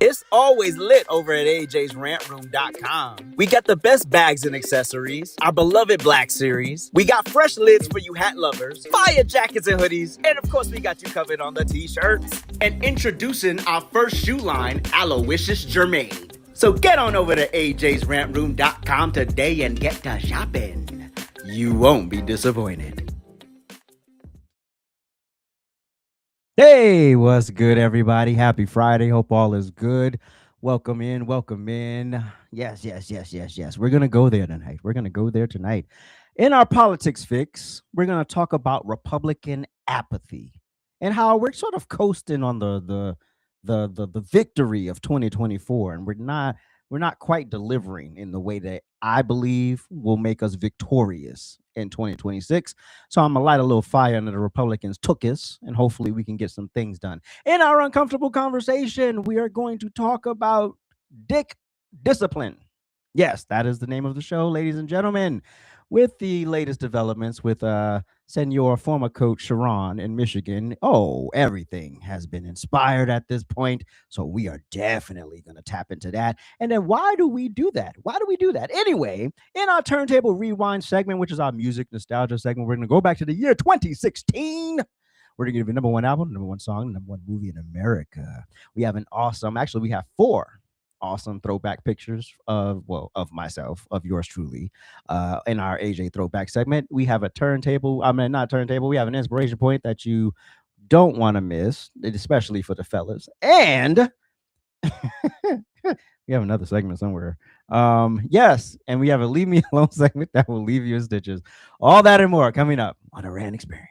It's always lit over at AJsRANTroom.com. We got the best bags and accessories, our beloved Black Series. We got fresh lids for you hat lovers, fire jackets and hoodies, and of course we got you covered on the t-shirts. And introducing our first shoe line, Aloysius Germain. So get on over to AJsRANTroom.com today and get to shopping. You won't be disappointed. Hey, what's good, everybody? Happy Friday. Hope all is good. Welcome in. Welcome in. Yes. We're going to go there tonight. In our politics fix, we're going to talk about Republican apathy and how we're sort of coasting on the victory of 2024, and we're not quite delivering in the way that I believe will make us victorious in 2026. So I'm gonna light a little fire under the Republicans' tuchus, and hopefully we can get some things done. In our uncomfortable conversation, we are going to talk about dick discipline. Yes, that is the name of the show, ladies and gentlemen. With the latest developments with Senor former coach Sherrone in Michigan, everything has been inspired at this point. So we are definitely going to tap into that. And then why do we do that? Anyway, in our Turntable Rewind segment, which is our music nostalgia segment, we're going to go back to the year 2016. We're going to give you number one album, number one song, number one movie in America. We have we have four awesome throwback pictures of myself, of yours truly, in our AJ throwback segment. We have not turntable. We have an inspiration point that you don't want to miss, especially for the fellas. And we have another segment somewhere. Yes, and we have a Leave Me Alone segment that will leave you in stitches. All that and more coming up on the RANT Experience.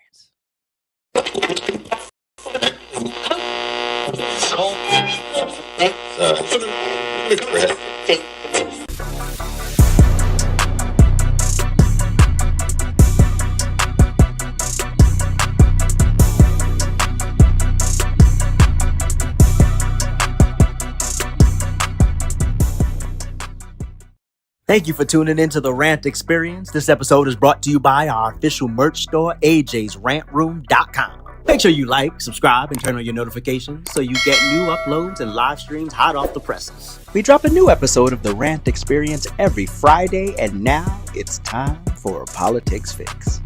Thank you for tuning into the RANT Experience. This episode is brought to you by our official merch store, AJsRANTroom.com. Make sure you like, subscribe, and turn on your notifications so you get new uploads and live streams hot off the presses. We drop a new episode of the RANT Experience every Friday, and now it's time for a politics fix.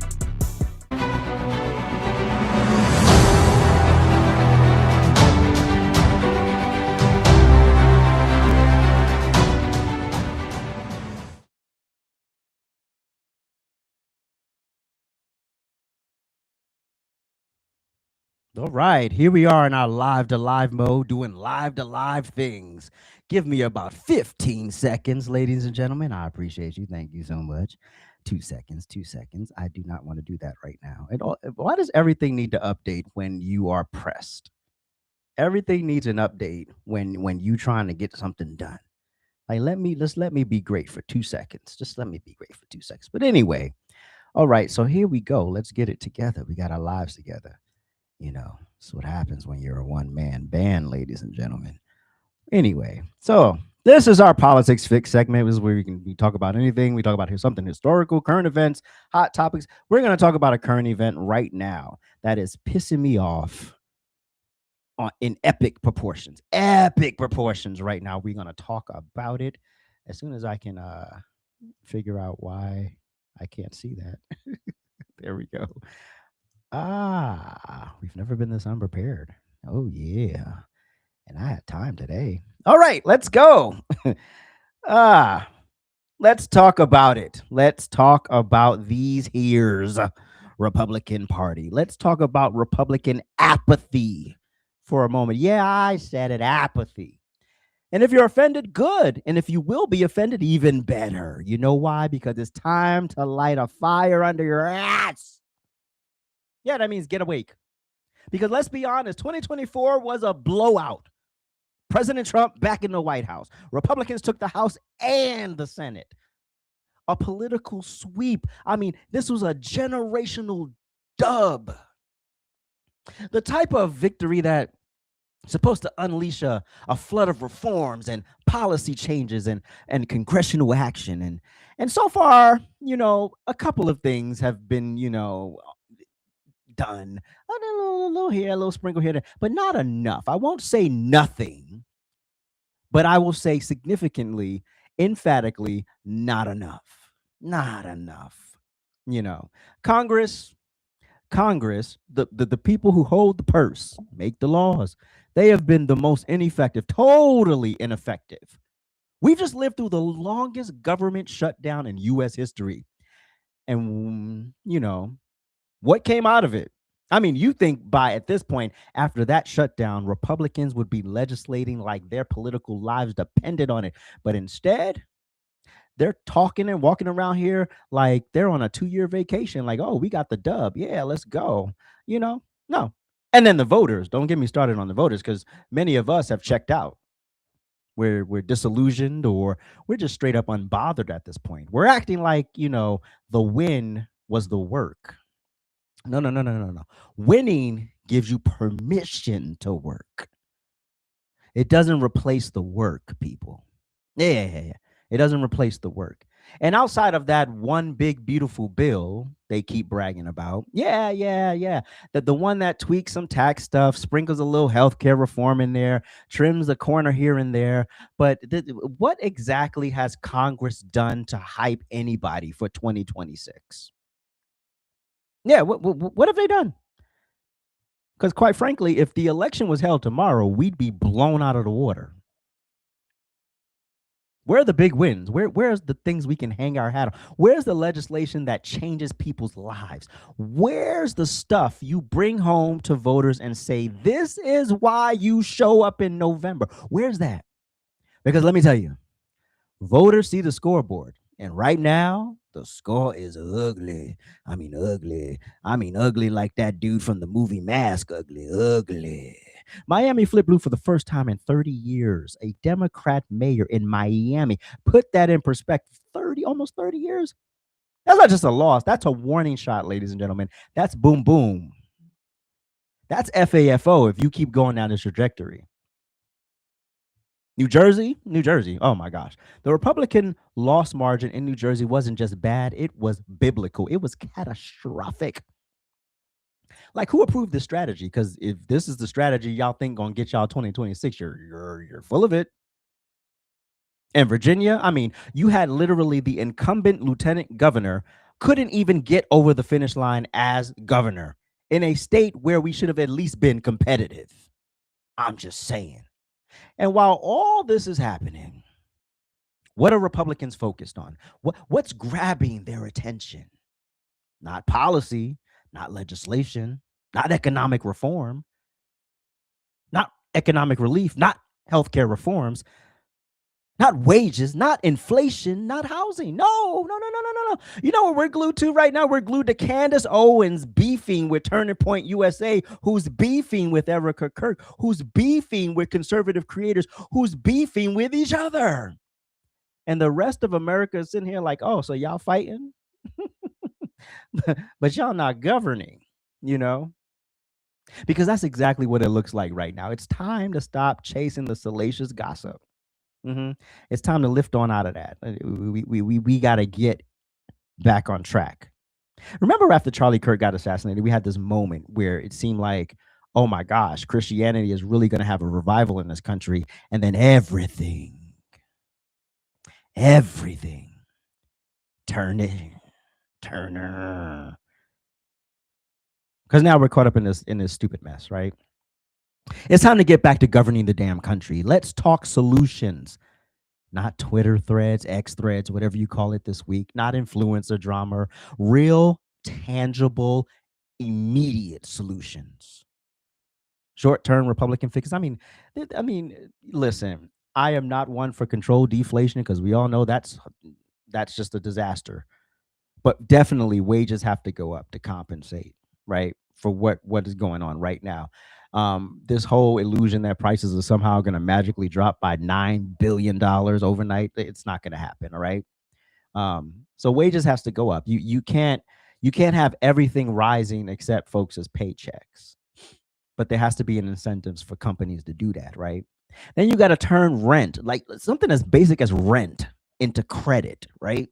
All right, here we are in our live to live mode, doing live to live things. Give me about 15 seconds, ladies and gentlemen. I appreciate you. Thank you so much. 2 seconds. I do not want to do that right now. Why does everything need to update when you are pressed? Everything needs an update when you trying to get something done. Like, let me be great for 2 seconds. Just let me be great for 2 seconds. But anyway, all right, so here we go. Let's get it together. We got our lives together. That's what happens when you're a one-man band, ladies and gentlemen. Anyway, so this is our politics fix segment. This is where we talk about anything. We talk about something historical, current events, hot topics. We're going to talk about a current event right now that is pissing me off in epic proportions. Epic proportions right now. We're going to talk about it as soon as I can figure out why I can't see that. There we go. We've never been this unprepared. Oh, yeah. And I had time today. All right, let's go. Let's talk about it. Let's talk about these here's Republican Party. Let's talk about Republican apathy for a moment. Yeah, I said it, apathy. And if you're offended, good. And if you will be offended, even better. You know why? Because it's time to light a fire under your ass. Yeah, that means get awake. Because let's be honest, 2024 was a blowout. President Trump back in the White House. Republicans took the House and the Senate. A political sweep. I mean, this was a generational dub. The type of victory that supposed to unleash a flood of reforms and policy changes and congressional action. And so far, a couple of things have been, done. A little here, a little sprinkle here, but not enough. I won't say nothing, But I will say significantly, emphatically, not enough. Not enough. You know, Congress, the people who hold the purse, make the laws, they have been the most ineffective, totally ineffective. We've just lived through the longest government shutdown in US history. And, you know, what came out of it? I mean, you think by at this point, after that shutdown, Republicans would be legislating like their political lives depended on it. But instead, they're talking and walking around here like they're on a 2-year vacation. Like, oh, we got the dub. Yeah, let's go. You know, no. And then the voters, don't get me started on the voters, because many of us have checked out. We're disillusioned, or we're just straight up unbothered at this point. We're acting like, the win was the work. No, no, no, no, no, no. Winning gives you permission to work. It doesn't replace the work, people. Yeah. It doesn't replace the work. And outside of that one big, beautiful bill they keep bragging about, yeah. The one that tweaks some tax stuff, sprinkles a little healthcare reform in there, trims a corner here and there. But what exactly has Congress done to hype anybody for 2026? Yeah, what have they done? Because quite frankly, if the election was held tomorrow, we'd be blown out of the water. Where are the big wins? Where's the things we can hang our hat on? Where's the legislation that changes people's lives? Where's the stuff you bring home to voters and say, this is why you show up in November? Where's that? Because let me tell you, voters see the scoreboard. And right now, the score is ugly. I mean, ugly. I mean, ugly like that dude from the movie Mask. Ugly, ugly. Miami flipped blue for the first time in 30 years. A Democrat mayor in Miami. Put that in perspective. Almost 30 years. That's not just a loss. That's a warning shot, ladies and gentlemen. That's boom, boom. That's FAFO if you keep going down this trajectory. New Jersey. Oh my gosh. The Republican loss margin in New Jersey wasn't just bad, it was biblical. It was catastrophic. Like, who approved this strategy? Because if this is the strategy y'all think gonna get y'all 2026, you're full of it. In Virginia, I mean, you had literally the incumbent lieutenant governor couldn't even get over the finish line as governor in a state where we should have at least been competitive. I'm just saying. And while all this is happening, what are Republicans focused on? What's grabbing their attention? Not policy, not legislation, not economic reform, not economic relief, not healthcare reforms, not wages, not inflation, not housing. No. You know what we're glued to right now? We're glued to Candace Owens beefing with Turning Point USA, who's beefing with Erica Kirk, who's beefing with conservative creators, who's beefing with each other. And the rest of America is sitting here like, oh, so y'all fighting? But y'all not governing, Because that's exactly what it looks like right now. It's time to stop chasing the salacious gossip. It's time to lift on out of that. We got to get back on track. Remember after Charlie Kirk got assassinated, we had this moment where it seemed like, oh my gosh, Christianity is really going to have a revival in this country. And then everything Turner. Because now we're caught up in this stupid mess, right? It's time to get back to governing the damn country. Let's talk solutions. Not Twitter threads, X threads, whatever you call it this week. Not influencer drama. Real, tangible, immediate solutions. Short-term Republican fixes. I mean, listen, I am not one for controlled deflation because we all know that's just a disaster. But definitely wages have to go up to compensate, right, for what is going on right now. This whole illusion that prices are somehow going to magically drop by $9 billion overnight, it's not going to happen. All right. So wages has to go up. You can't have everything rising except folks' paychecks, but there has to be an incentives for companies to do that. Right. Then you got to turn rent, like something as basic as rent, into credit. Right.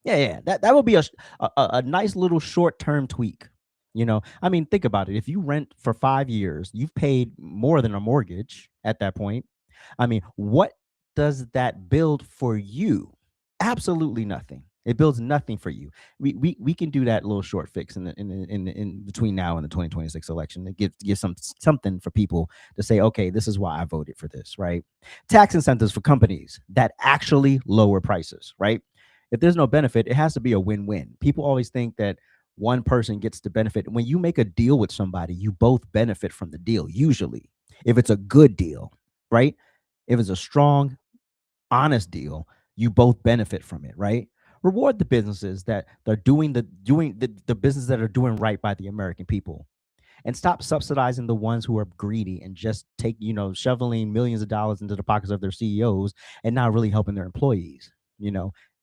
Yeah. That would be a nice little short-term tweak. I mean, think about it. If you rent for 5 years, you've paid more than a mortgage at that point. I mean, what does that build for you? Absolutely nothing. It builds nothing for you. We can do that little short fix in between now and the 2026 election. It gives something for people to say, okay, this is why I voted for this, right? Tax incentives for companies that actually lower prices, right? If there's no benefit, it has to be a win-win. People always think that one person gets to benefit. When you make a deal with somebody, you both benefit from the deal, usually, if it's a good deal, right? If it's a strong, honest deal, you both benefit from it, right? Reward the businesses that are doing the business that are doing right by the American people, and stop subsidizing the ones who are greedy and just take, shoveling millions of dollars into the pockets of their CEOs and not really helping their employees.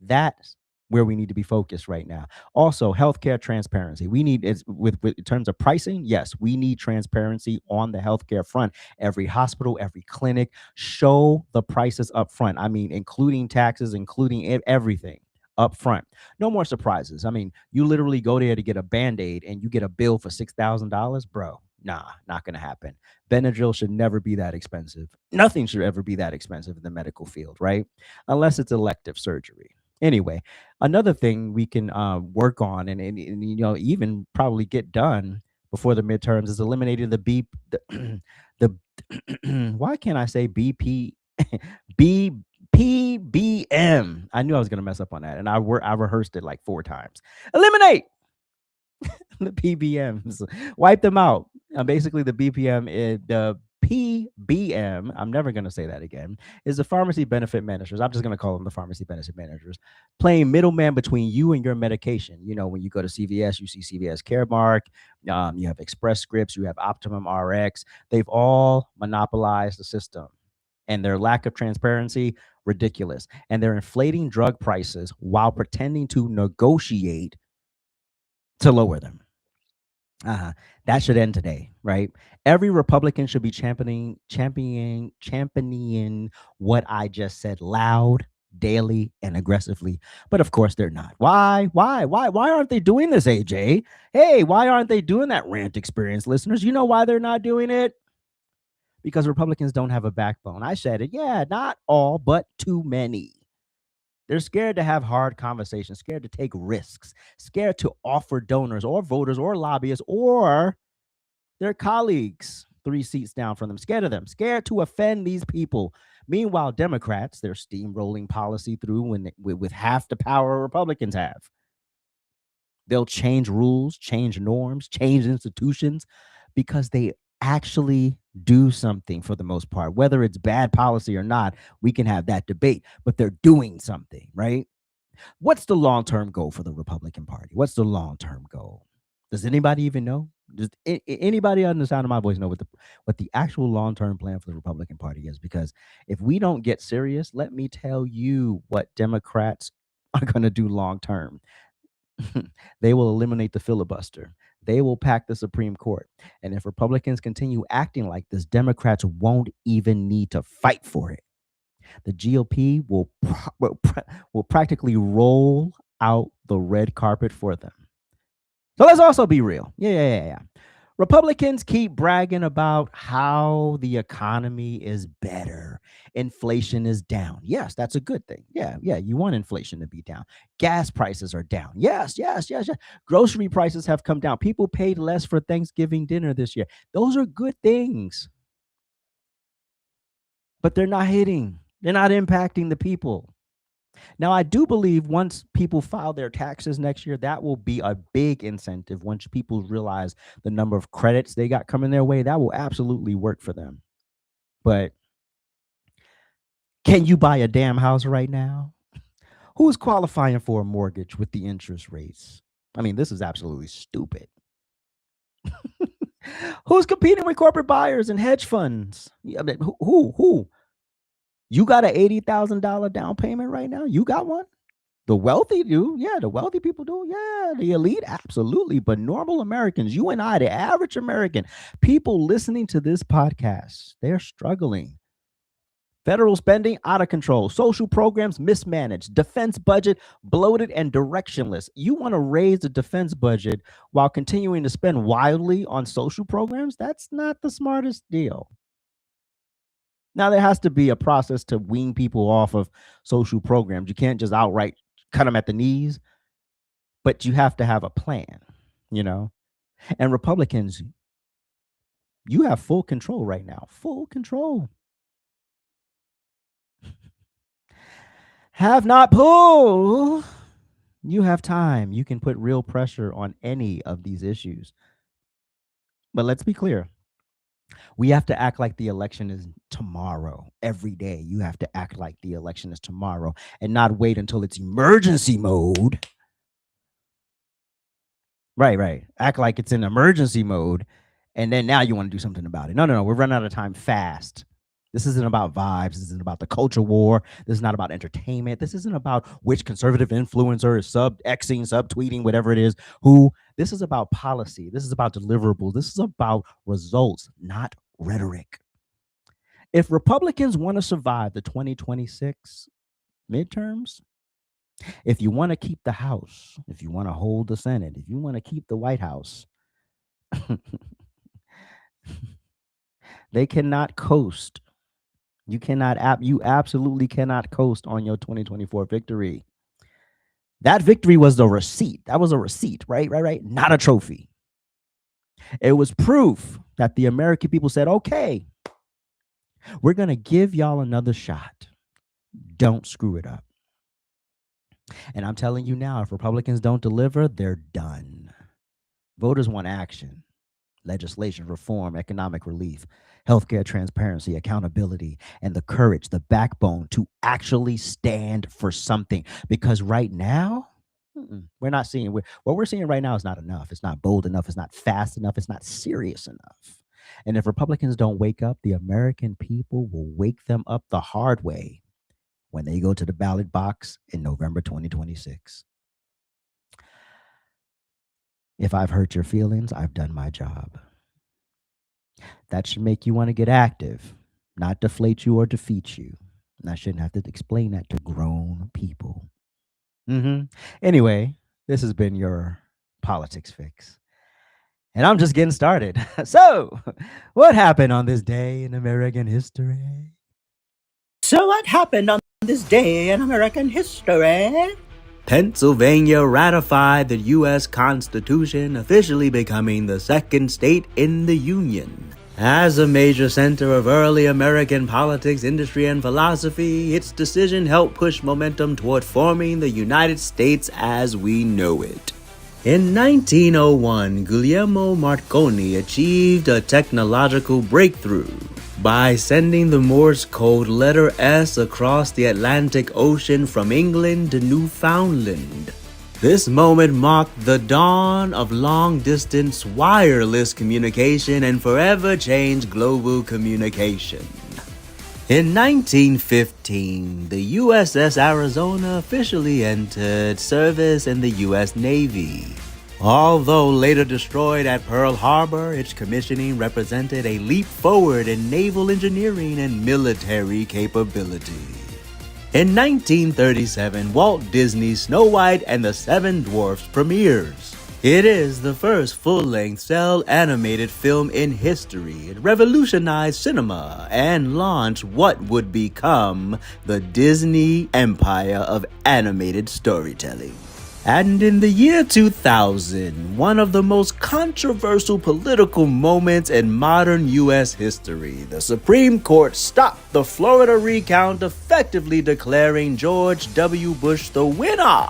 That's where we need to be focused right now. Also, healthcare transparency. We need is with in terms of pricing, yes, we need transparency on the healthcare front. Every hospital, every clinic, show the prices up front. I mean, including taxes, including everything up front. No more surprises. I mean, you literally go there to get a Band-Aid and you get a bill for $6,000, bro. Nah, not gonna happen. Benadryl should never be that expensive. Nothing should ever be that expensive in the medical field, right? Unless it's elective surgery. Anyway, another thing we can work on and even probably get done before the midterms is eliminating the why can't I say BP B PBM. I knew I was gonna mess up on that, and I rehearsed it like 4 times. Eliminate the PBMs, wipe them out. Basically, the BPM is the PBM. I'm never gonna say that again. Is the pharmacy benefit managers? I'm just gonna call them the pharmacy benefit managers, playing middleman between you and your medication. When you go to CVS, you see CVS Caremark. You have Express Scripts. You have Optimum RX. They've all monopolized the system, and their lack of transparency, ridiculous. And they're inflating drug prices while pretending to negotiate to lower them. Uh-huh. That should end today, right? Every Republican should be championing what I just said loud, daily, and aggressively. But of course they're not. Why aren't they doing this, AJ? Hey, why aren't they doing that rant experience, listeners? You know why they're not doing it? Because Republicans don't have a backbone. I said it. Yeah, not all, but too many. They're scared to have hard conversations, scared to take risks, scared to offer donors or voters or lobbyists or their colleagues 3 seats down from them, scared of them, scared to offend these people. Meanwhile, Democrats, they're steamrolling policy through with half the power Republicans have. They'll change rules, change norms, change institutions because they actually do something for the most part. Whether it's bad policy or not, we can have that debate, but they're doing something, right? What's the long-term goal for the Republican Party? What's the long-term goal? Does anybody even know? Does anybody on the sound of my voice know what the actual long-term plan for the Republican Party is? Because if we don't get serious, let me tell you what Democrats are going to do long term. They will eliminate the filibuster. They will pack the Supreme Court. And if Republicans continue acting like this, Democrats won't even need to fight for it. The GOP will practically roll out the red carpet for them. So let's also be real. Yeah. Republicans keep bragging about how the economy is better. Inflation is down. Yes, that's a good thing. Yeah. You want inflation to be down. Gas prices are down. Yes. Grocery prices have come down. People paid less for Thanksgiving dinner this year. Those are good things. But they're not hitting. They're not impacting the people. Now, I do believe once people file their taxes next year, that will be a big incentive. Once people realize the number of credits they got coming their way, that will absolutely work for them. But can you buy a damn house right now? Who's qualifying for a mortgage with the interest rates? I mean, this is absolutely stupid. Who's competing with corporate buyers and hedge funds? I mean, who? You got an $80,000 down payment right now? You got one? The wealthy do. Yeah, the wealthy people do. Yeah, the elite, absolutely. But normal Americans, you and I, the average American, people listening to this podcast, they're struggling. Federal spending out of control, social programs mismanaged, defense budget bloated and directionless. You want to raise the defense budget while continuing to spend wildly on social programs? That's not the smartest deal. Now, there has to be a process to wean people off of social programs. You can't just outright cut them at the knees, but you have to have a plan, you know? And Republicans, you have full control right now, full control. Have not pulled. You have time. You can put real pressure on any of these issues. But let's be clear. We have to act like the election is tomorrow. Every day, you have to act like the election is tomorrow and not wait until it's emergency mode. Right. Act like it's in emergency mode. And then now you want to do something about it. No. We're running out of time fast. This isn't about vibes. This isn't about the culture war. This is not about entertainment. This isn't about which conservative influencer is sub-Xing, sub-tweeting, whatever it is, who. This is about policy. This is about deliverables. This is about results, not rhetoric. If Republicans want to survive the 2026 midterms, if you want to keep the House, if you want to hold the Senate, if you want to keep the White House, they cannot coast. You absolutely cannot coast on your 2024 victory. That victory was the receipt. That was a receipt, right? Not a trophy. It was proof that the American people said, okay, we're going to give y'all another shot. Don't screw it up. And I'm telling you now, if Republicans don't deliver, they're done. Voters want action, legislation, reform, economic relief, healthcare transparency, accountability, and the courage, the backbone to actually stand for something. Because right now, we're not seeing what we're seeing right now is not enough. It's not bold enough. It's not fast enough. It's not serious enough. And if Republicans don't wake up, the American people will wake them up the hard way when they go to the ballot box in November 2026. If I've hurt your feelings, I've done my job. That should make you want to get active, not deflate you or defeat you. And I shouldn't have to explain that to grown people. Anyway, this has been your Politics Fix. And I'm just getting started. So, what happened on this day in American history? So what happened on this day in American history? Pennsylvania ratified the U.S. Constitution, officially becoming the second state in the Union. As a major center of early American politics, industry, and philosophy, its decision helped push momentum toward forming the United States as we know it. In 1901, Guglielmo Marconi achieved a technological breakthrough by sending the Morse code letter S across the Atlantic Ocean from England to Newfoundland. This moment marked the dawn of long-distance wireless communication and forever changed global communication. In 1915, the USS Arizona officially entered service in the U.S. Navy. Although later destroyed at Pearl Harbor, its commissioning represented a leap forward in naval engineering and military capability. In 1937, Walt Disney's Snow White and the Seven Dwarfs premieres. It is the first full-length cel-animated film in history. It revolutionized cinema and launched what would become the Disney empire of animated storytelling. And in the year 2000, one of the most controversial political moments in modern U.S. history, the Supreme Court stopped the Florida recount, effectively declaring George W. Bush the winner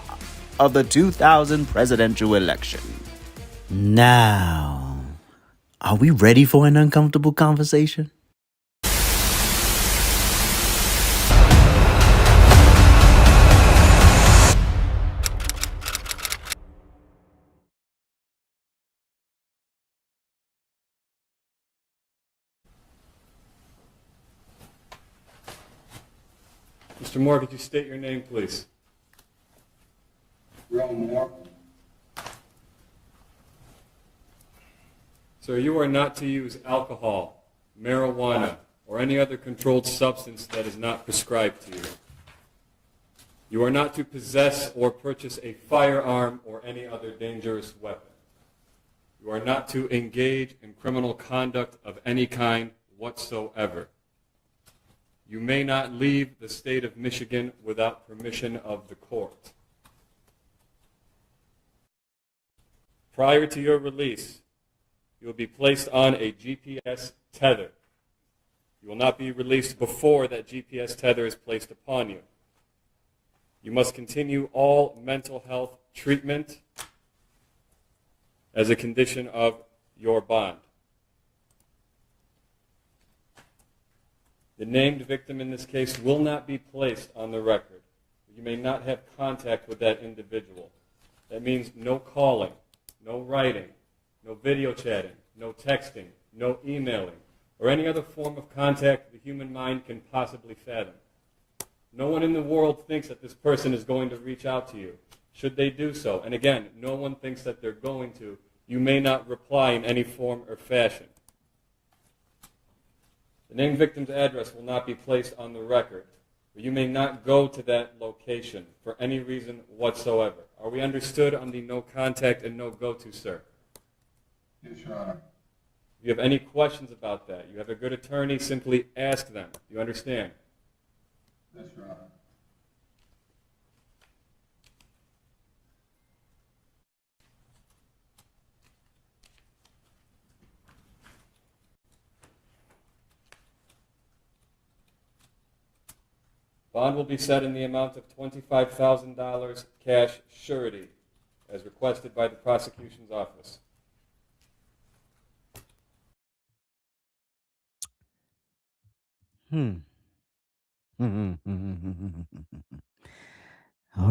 of the 2000 presidential election. Now, are we ready for an uncomfortable conversation? Mr. Moore, could you state your name, please? Sherrone Moore. Sir, you are not to use alcohol, marijuana, or any other controlled substance that is not prescribed to you. You are not to possess or purchase a firearm or any other dangerous weapon. You are not to engage in criminal conduct of any kind whatsoever. You may not leave the state of Michigan without permission of the court. Prior to your release, you will be placed on a GPS tether. You will not be released before that GPS tether is placed upon you. You must continue all mental health treatment as a condition of your bond. The named victim in this case will not be placed on the record. You may not have contact with that individual. That means no calling, no writing, no video chatting, no texting, no emailing, or any other form of contact the human mind can possibly fathom. No one in the world thinks that this person is going to reach out to you. Should they do so, and again, no one thinks that they're going to, you may not reply in any form or fashion. The named victim's address will not be placed on the record, but you may not go to that location for any reason whatsoever. Are we understood on the no contact and no go-to, sir? Yes, Your Honor. If you have any questions about that, you have a good attorney, simply ask them. Do you understand? Yes, Your Honor. Bond will be set in the amount of $25,000 cash surety, as requested by the prosecution's office. All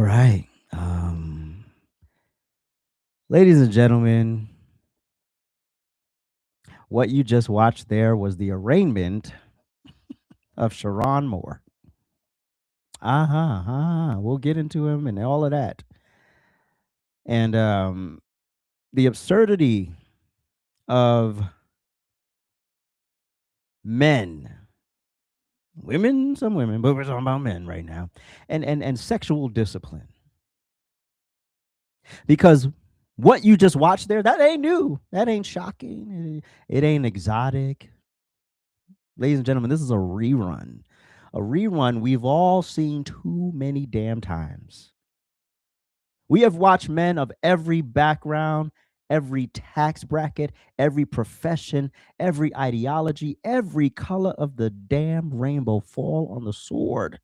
right. Ladies and gentlemen, what you just watched there was the arraignment of Sherrone Moore. We'll get into him and all of that. And the absurdity of men, women, some women, but we're talking about men right now, and sexual discipline. Because what you just watched there, that ain't new. That ain't shocking. It ain't exotic. Ladies and gentlemen, this is a rerun. A rerun we've all seen too many damn times. We have watched men of every background, every tax bracket, every profession, every ideology, every color of the damn rainbow fall on the sword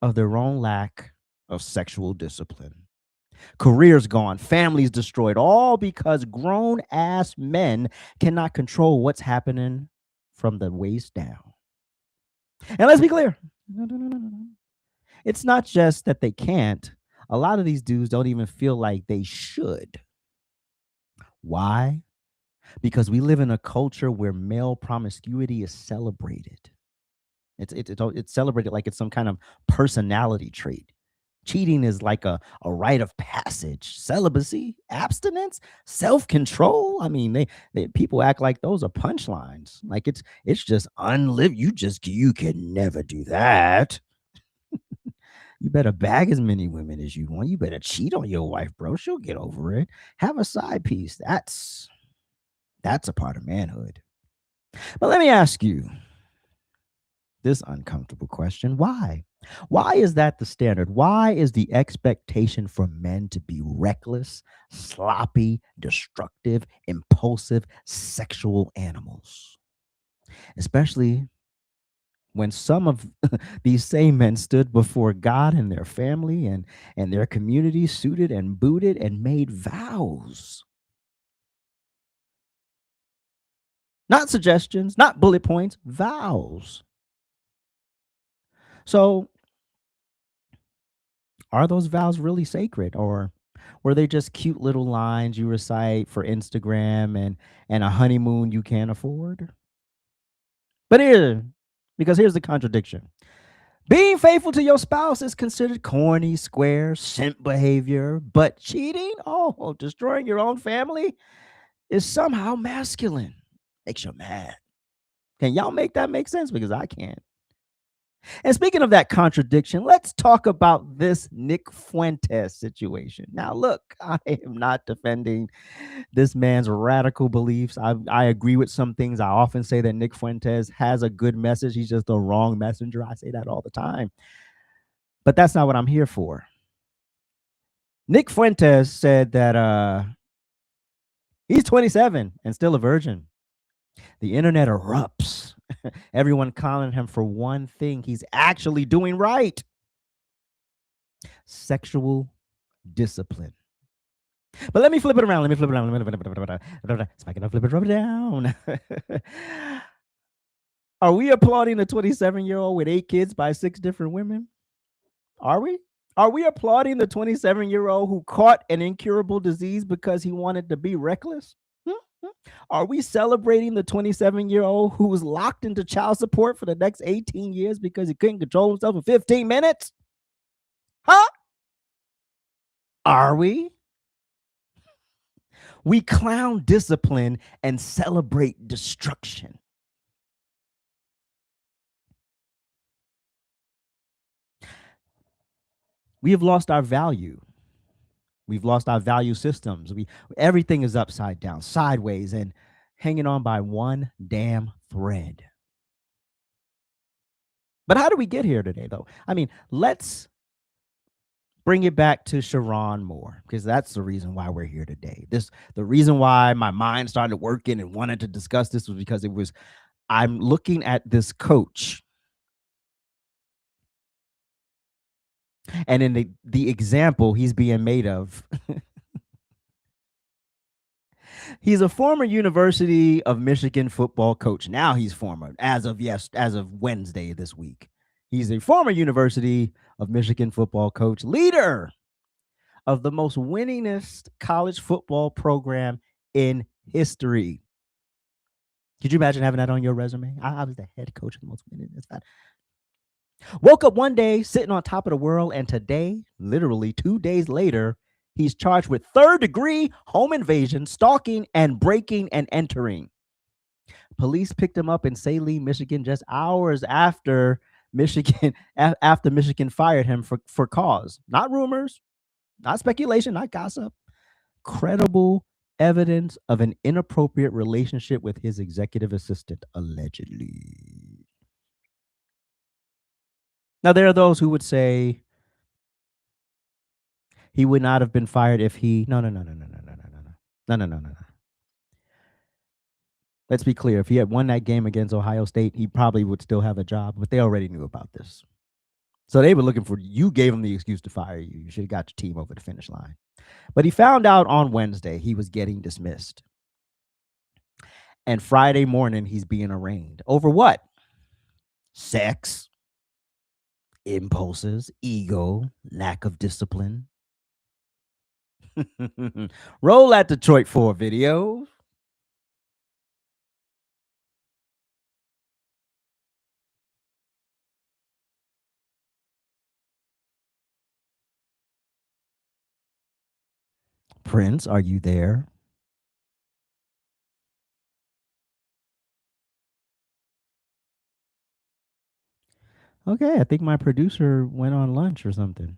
of their own lack of sexual discipline. Careers gone, families destroyed, all because grown-ass men cannot control what's happening from the waist down. And let's be clear. No. It's not just that they can't. A lot of these dudes don't even feel like they should. Why? Because we live in a culture where male promiscuity is celebrated. It's celebrated like it's some kind of personality trait. Cheating is like a rite of passage. Celibacy, abstinence, self-control. I mean, they people act like those are punchlines. Like it's just unlived. You can never do that. You better bag as many women as you want. You better cheat on your wife, bro. She'll get over it. Have a side piece. That's a part of manhood. But let me ask you this uncomfortable question. Why? Why is that the standard? Why is the expectation for men to be reckless, sloppy, destructive, impulsive, sexual animals? Especially when some of these same men stood before God and their family and their community, suited and booted, and made vows. Not suggestions, not bullet points, vows. So, are those vows really sacred, or were they just cute little lines you recite for Instagram and a honeymoon you can't afford? But here's the contradiction. Being faithful to your spouse is considered corny, square, simp behavior, but cheating, destroying your own family is somehow masculine. Makes you mad. Can y'all make that make sense? Because I can't. And speaking of that contradiction, let's talk about this Nick Fuentes situation. Now, look, I am not defending this man's radical beliefs. I agree with some things. I often say that Nick Fuentes has a good message. He's just the wrong messenger. I say that all the time. But that's not what I'm here for. Nick Fuentes said that he's 27 and still a virgin. The internet erupts. Everyone calling him for one thing he's actually doing right: sexual discipline. But let me flip it around. Let me flip it around. So I can flip it rub it down. Are we applauding a 27-year-old with 8 kids by 6 different women? Are we? Are we applauding the 27-year-old who caught an incurable disease because he wanted to be reckless? Are we celebrating the 27-year-old who was locked into child support for the next 18 years because he couldn't control himself in 15 minutes? Huh? Are we? We clown discipline and celebrate destruction. We have lost our value. We've lost our value systems. Everything is upside down, sideways, and hanging on by one damn thread. But how do we get here today, though? I mean, let's bring it back to Sherrone Moore, because that's the reason why we're here today. The reason why my mind started working and wanted to discuss this was because I'm looking at this coach. And in the example he's being made of, he's a former University of Michigan football coach. Now he's former, as of Wednesday this week. He's a former University of Michigan football coach, leader of the most winningest college football program in history. Could you imagine having that on your resume? I was the head coach of the most winningest. Woke up one day sitting on top of the world, and today, literally 2 days later, he's charged with 3rd-degree home invasion, stalking, and breaking and entering. Police picked him up in Saline, Michigan, just hours after Michigan fired him for cause. Not rumors, not speculation, not gossip. Credible evidence of an inappropriate relationship with his executive assistant, allegedly. Now, there are those who would say he would not have been fired if he... No. Let's be clear. If he had won that game against Ohio State, he probably would still have a job, but they already knew about this. So they were looking for... You gave him the excuse to fire you. You should have got your team over the finish line. But he found out on Wednesday he was getting dismissed. And Friday morning, he's being arraigned. Over what? Sex, impulses, ego, lack of discipline. Roll that Detroit 4 video. Prince, are you there? Okay, I think my producer went on lunch or something.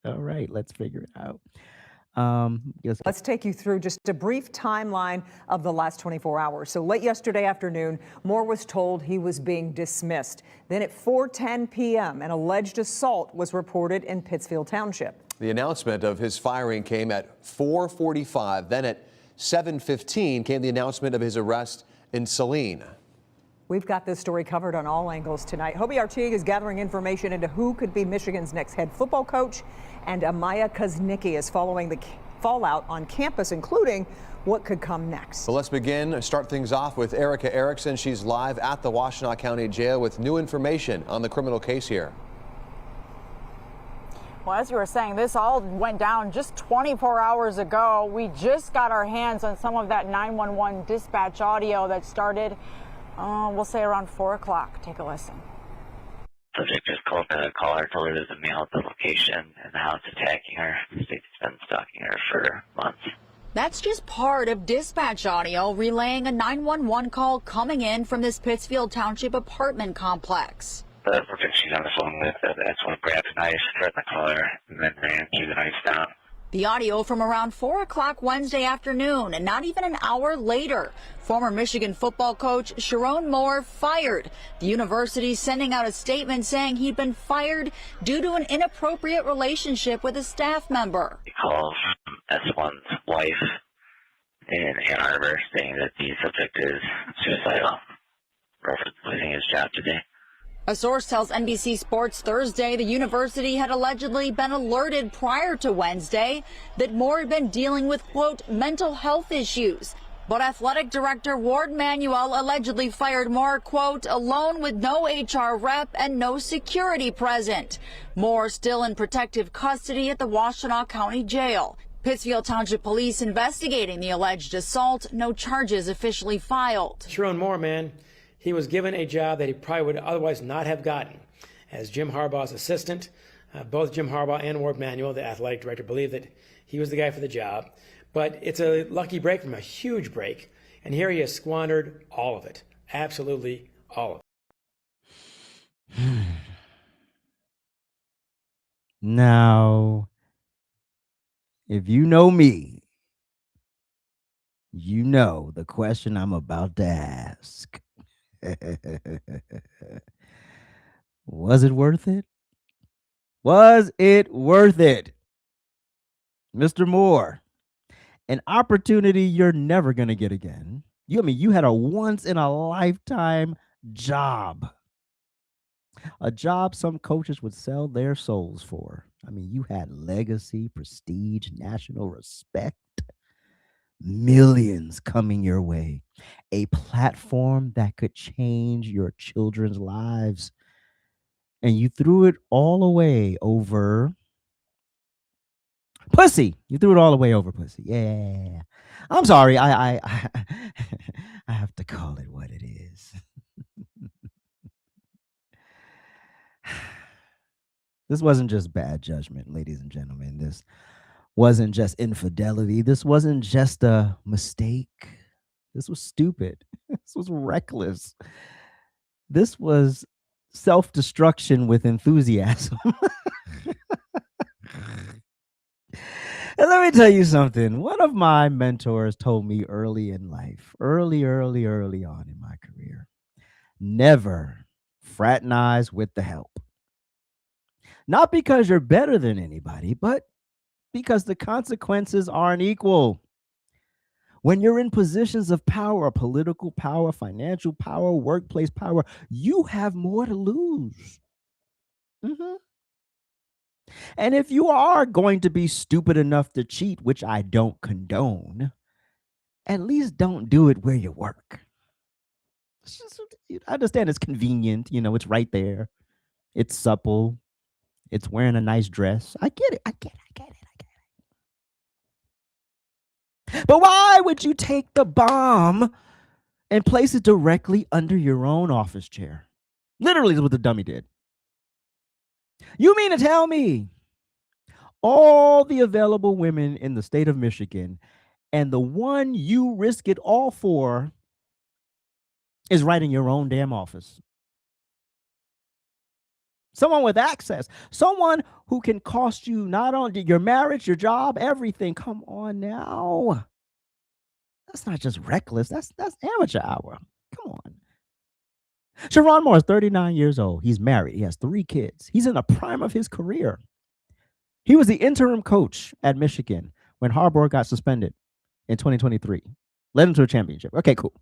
All right, let's figure it out. Let's take you through just a brief timeline of the last 24 hours. So late yesterday afternoon, Moore was told he was being dismissed. Then at 4:10 p.m., an alleged assault was reported in Pittsfield Township. The announcement of his firing came at 4:45. Then at 7:15 came the announcement of his arrest in Saline. We've got this story covered on all angles tonight. Hobie Artigue is gathering information into who could be Michigan's next head football coach, and Amaya Kuznicki is following the fallout on campus, including what could come next. Well, let's start things off with Erica Erickson. She's live at the Washtenaw County Jail with new information on the criminal case here. Well, as you were saying, this all went down just 24 hours ago. We just got our hands on some of that 911 dispatch audio that started, we'll say around 4 o'clock. Take a listen. Subject just called the caller, told her there's a male at the location and the house attacking her. The state's been stalking her for months. That's just part of dispatch audio relaying a 911 call coming in from this Pittsfield Township apartment complex. The person she's on the phone with, that's one grabbed a knife, threatened the caller, and then ran, threw the knife down. The audio from around 4 o'clock Wednesday afternoon, and not even an hour later. Former Michigan football coach Sherrone Moore fired. The university sending out a statement saying he'd been fired due to an inappropriate relationship with a staff member. He calls S1's wife in Ann Arbor saying that the subject is suicidal, or losing his job today. A source tells NBC Sports Thursday the university had allegedly been alerted prior to Wednesday that Moore had been dealing with, quote, mental health issues. But athletic director Ward Manuel allegedly fired Moore, quote, alone with no HR rep and no security present. Moore still in protective custody at the Washtenaw County Jail. Pittsfield Township Police investigating the alleged assault. No charges officially filed. Sherrone Moore, man. He was given a job that he probably would otherwise not have gotten. As Jim Harbaugh's assistant, both Jim Harbaugh and Ward Manuel, the athletic director, believe that he was the guy for the job. But it's a lucky break from a huge break. And here he has squandered all of it. Absolutely all of it. Now, if you know me, you know the question I'm about to ask. Was it worth it? Was it worth it? Mr. Moore, an opportunity you're never going to get again. You had a once in a lifetime job. A job some coaches would sell their souls for. You had legacy, prestige, national respect. Millions coming your way, a platform that could change your children's lives, and you threw it all away over pussy. You threw it all away over pussy. Yeah, I'm sorry. I have to call it what it is. This wasn't just bad judgment, ladies and gentlemen. This wasn't just infidelity. This wasn't just a mistake. This was stupid. This was reckless. This was self-destruction with enthusiasm. And let me tell you something. One of my mentors told me early in life, early on in my career, never fraternize with the help. Not because you're better than anybody, but because the consequences aren't equal. When you're in positions of power, political power, financial power, workplace power, you have more to lose. And if you are going to be stupid enough to cheat, which I don't condone, at least don't do it where you work. I understand it's convenient. It's right there. It's supple. It's wearing a nice dress. I get it. But why would you take the bomb and place it directly under your own office chair? Literally is what the dummy did. You mean to tell me all the available women in the state of Michigan and the one you risk it all for is right in your own damn office? Someone with access, someone who can cost you not only your marriage, your job, everything. Come on now. That's not just reckless. That's amateur hour. Come on. Sherrone Moore is 39 years old. He's married. He has 3 kids. He's in the prime of his career. He was the interim coach at Michigan when Harbaugh got suspended in 2023. Led him to a championship. Okay, cool.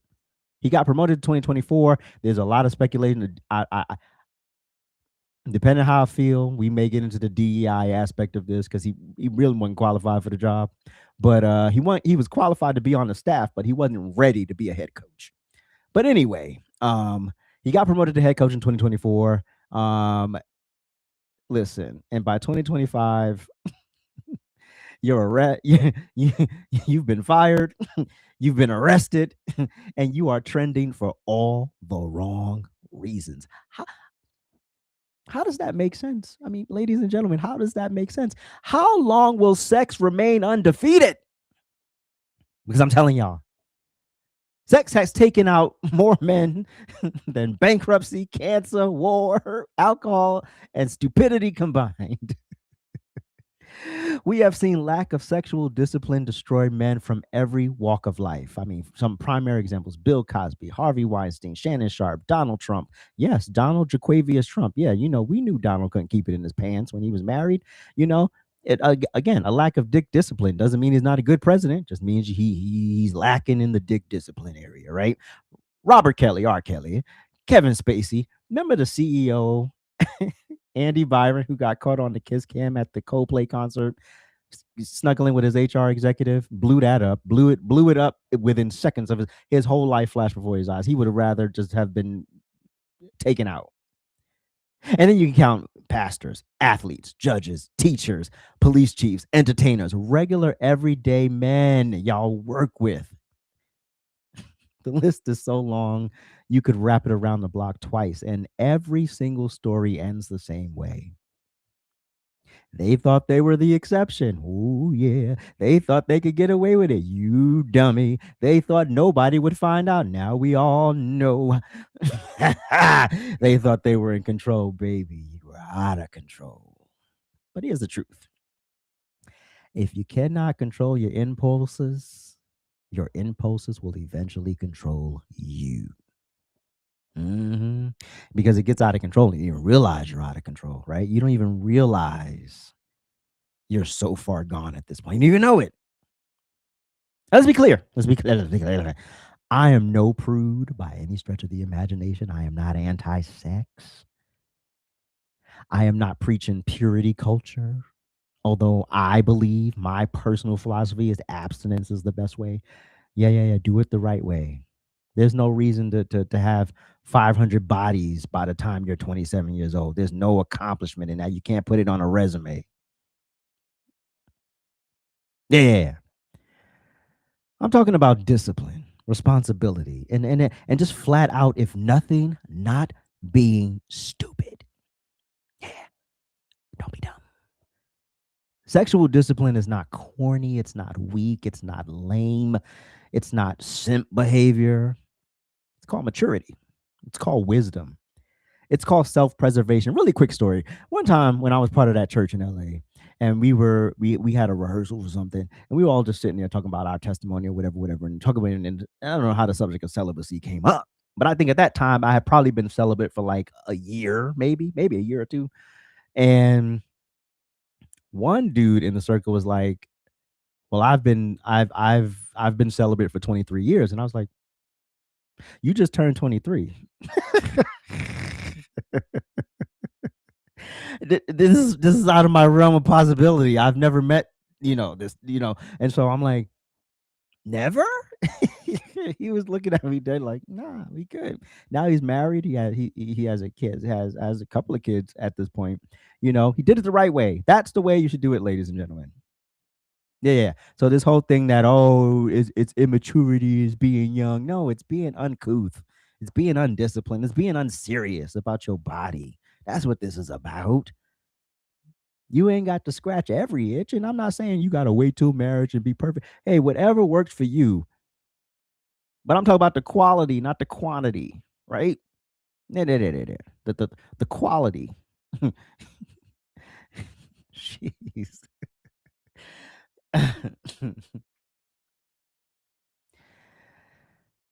He got promoted in 2024. There's a lot of speculation. Depending on how I feel, we may get into the DEI aspect of this because he really wasn't qualified for the job. But he was qualified to be on the staff, but he wasn't ready to be a head coach. But anyway, he got promoted to head coach in 2024. Listen, and by 2025, you've been fired, you've been arrested, and you are trending for all the wrong reasons. How does that make sense? Ladies and gentlemen, how does that make sense? How long will sex remain undefeated? Because I'm telling y'all, sex has taken out more men than bankruptcy, cancer, war, alcohol, and stupidity combined. We have seen lack of sexual discipline destroy men from every walk of life. I mean, some primary examples: Bill Cosby, Harvey Weinstein, Shannon Sharp, Donald Trump. Yes, Donald Jaquavius Trump. Yeah, we knew Donald couldn't keep it in his pants when he was married. You know, again, a lack of dick discipline doesn't mean he's not a good president. Just means he's lacking in the dick discipline area, right? Robert Kelly, R. Kelly, Kevin Spacey. Remember the CEO, Andy Byron, who got caught on the kiss cam at the Coldplay concert, snuggling with his HR executive? Blew it up within seconds of his whole life flashed before his eyes. He would have rather just have been taken out. And then you can count pastors, athletes, judges, teachers, police chiefs, entertainers, regular everyday men y'all work with. The list is so long, you could wrap it around the block twice, and every single story ends the same way. They thought they were the exception. Oh, yeah. They thought they could get away with it. You dummy. They thought nobody would find out. Now we all know. They thought they were in control, baby. You were out of control. But here's the truth: if you cannot control your impulses will eventually control you. Because it gets out of control. You don't even realize you're out of control, right? You don't even realize you're so far gone at this point. You don't even know it. Let's be clear. I am no prude by any stretch of the imagination. I am not anti-sex. I am not preaching purity culture, although I believe my personal philosophy is abstinence is the best way. Yeah. Do it the right way. There's no reason to have 500 bodies by the time you're 27 years old. There's no accomplishment in that. You can't put it on a resume. Yeah. I'm talking about discipline, responsibility, and just flat out, if nothing, not being stupid. Yeah. Don't be dumb. Sexual discipline is not corny. It's not weak. It's not lame. It's not simp behavior. It's called maturity. It's called wisdom. It's called self-preservation. Really quick story. One time when I was part of that church in LA, and we had a rehearsal or something, and we were all just sitting there talking about our testimony or whatever, and talking about it. And I don't know how the subject of celibacy came up, but I think at that time I had probably been celibate for like a year, maybe a year or two. And one dude in the circle was like, "Well, I've been celibate for 23 years," and I was like, "You just turned 23." This is out of my realm of possibility. I've never met, this, and so I'm like, never. He was looking at me dead like, nah, we good. Now he's married. He has a kid, has a couple of kids at this point. He did it the right way. That's the way you should do it, ladies and gentlemen. Yeah. So this whole thing that it's immaturity, is being young. No, it's being uncouth. It's being undisciplined. It's being unserious about your body. That's what this is about. You ain't got to scratch every itch, and I'm not saying you got to wait till marriage and be perfect. Hey, whatever works for you. But I'm talking about the quality, not the quantity, right? The quality. Jeez.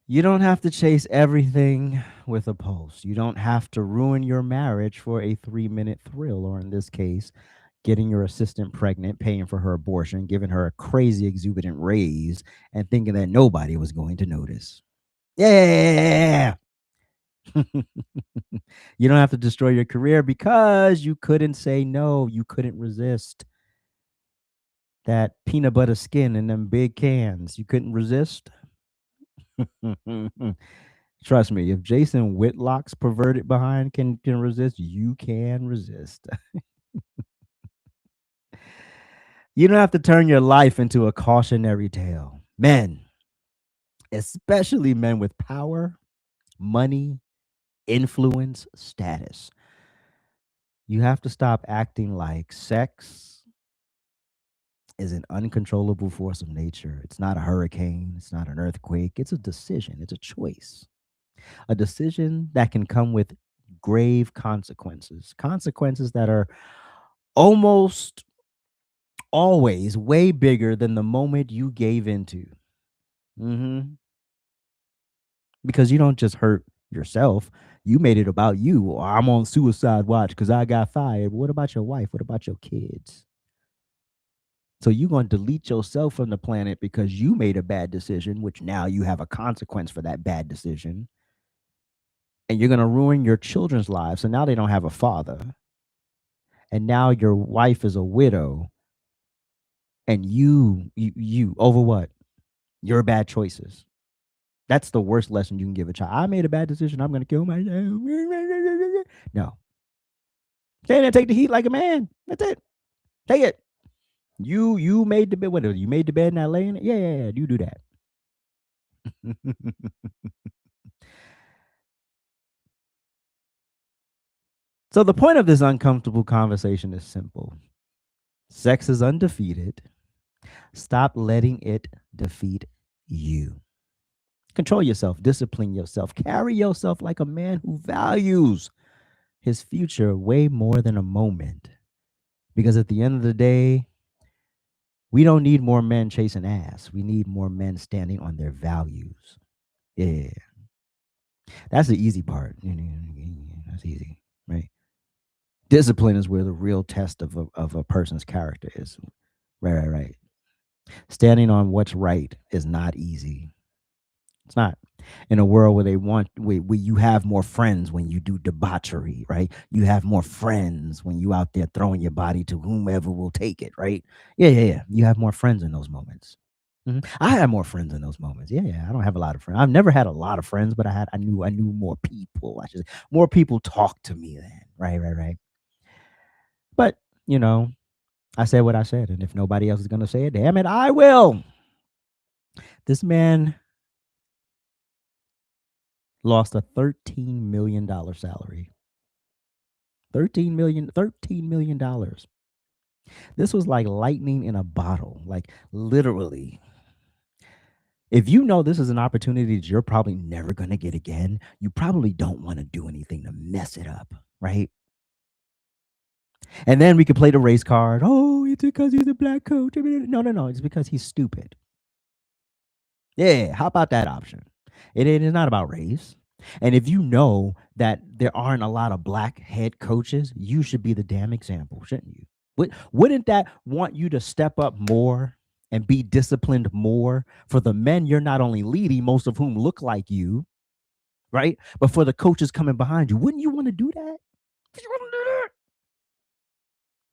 You don't have to chase everything with a pulse. You don't have to ruin your marriage for a 3-minute thrill, or in this case, getting your assistant pregnant, paying for her abortion, giving her a crazy exuberant raise, and thinking that nobody was going to notice. Yeah. You don't have to destroy your career because you couldn't say no. You couldn't resist that peanut butter skin in them big cans. You couldn't resist. Trust me, if Jason Whitlock's perverted behind can resist, you can resist. You don't have to turn your life into a cautionary tale. Men, especially men with power, money, influence, status. You have to stop acting like sex is an uncontrollable force of nature. It's not a hurricane. It's not an earthquake. It's a decision. It's a choice. A decision that can come with grave consequences. Consequences that are almost always way bigger than the moment you gave into. Because you don't just hurt yourself. You made it about you. Or I'm on suicide watch because I got fired. What about your wife? What about your kids? So you're going to delete yourself from the planet because you made a bad decision, which now you have a consequence for that bad decision. And you're going to ruin your children's lives. So now they don't have a father. And now your wife is a widow. And you over what? Your bad choices. That's the worst lesson you can give a child. I made a bad decision. I'm going to kill myself. No. Stand there, take the heat like a man. That's it. Take it. You made the bed. What? You made the bed and not laying it? Yeah. You do that. So the point of this uncomfortable conversation is simple. Sex is undefeated. Stop letting it defeat you. Control yourself, discipline yourself, carry yourself like a man who values his future way more than a moment. Because at the end of the day, we don't need more men chasing ass. We need more men standing on their values. Yeah. That's the easy part. That's easy, right? Discipline is where the real test of a person's character is. Right. Standing on what's right is not easy. It's not. In a world where where you have more friends when you do debauchery, right? You have more friends when you out there throwing your body to whomever will take it, right? Yeah. You have more friends in those moments. I had more friends in those moments. Yeah. I don't have a lot of friends. I've never had a lot of friends, but I knew more people. I should say. More people talk to me then. Right. But I said what I said, and if nobody else is gonna say it, damn it, I will. This man lost a $13 million salary. $13 million. This was like lightning in a bottle, like literally. If you know this is an opportunity that you're probably never going to get again, you probably don't want to do anything to mess it up, right? And then we could play the race card. Oh, it's because he's a black coach. No. It's because he's stupid. Yeah, how about that option? It is not about race. And if you know that there aren't a lot of black head coaches, you should be the damn example, shouldn't you? Wouldn't that want you to step up more and be disciplined more for the men you're not only leading, most of whom look like you, right? But for the coaches coming behind you, wouldn't you want to do that?